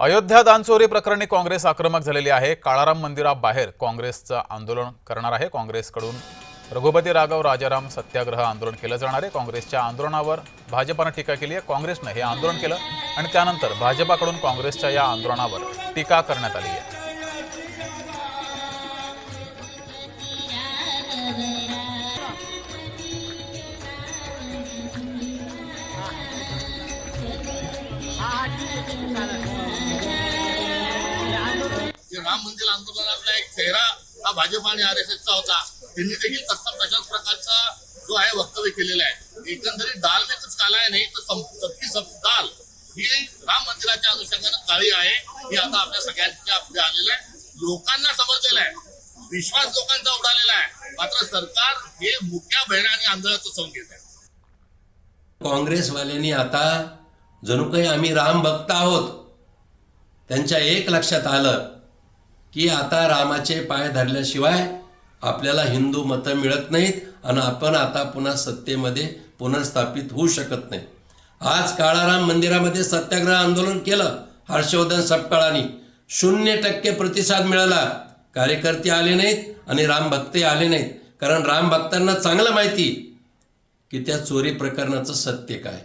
अयोध्या दानचोरी प्रकरणी काँग्रेस आक्रमक झालेली आहे। काळाराम मंदिराबाहेर काँग्रेसचं आंदोलन करणार आहे। काँग्रेसकडून रघुपती राघव राजाराम सत्याग्रह आंदोलन केलं जाणार आहे। काँग्रेसच्या आंदोलनावर भाजपाने टीका केली आहे। काँग्रेसने हे आंदोलन केलं आणि त्यानंतर भाजपाकडून काँग्रेसच्या या आंदोलनावर टीका करण्यात आली आहे। राम मंदिर आंदोलनातला एक चेहरा हा भाजपा आणि आरएसएसचा होता। त्यांनी देखील तशाच प्रकारचा जो आहे वक्तव्य केलेला आहे। एकंदरीत दाल में कुछ काला है नहीं तो सबकी सब दाल ही राम मंदिराच्या अनुषंगाने काळी आहे। ही आता आपल्या सगळ्यांच्या पुढे आलेलं आहे, लोकांना समजलेलं आहे, विश्वास लोकांचा उडालेला आहे। मात्र सरकार हे मुक्या बहिणा आणि आंधळाचं सोंग घेत आहे। काँग्रेसवाल्यांनी आता जणू काही आम्ही राम भक्त आहोत, त्यांच्या एक लक्षात आलं की आता रामाचे पाय धरल्याशिवाय आपल्याला हिंदू मतं मिळत नाहीत आणि आपण आता पुन्हा सत्तेमध्ये पुनर्स्थापित होऊ शकत नाही। आज काळाराम मंदिरामध्ये सत्याग्रह आंदोलन केलं हर्षवर्धन सपकाळांनी, 0% प्रतिसाद मिळाला। कार्यकर्ते आले नाहीत आणि रामभक्तही आले नाहीत, कारण रामभक्तांना चांगलं माहिती की त्या चोरी प्रकरणाचं सत्य काय।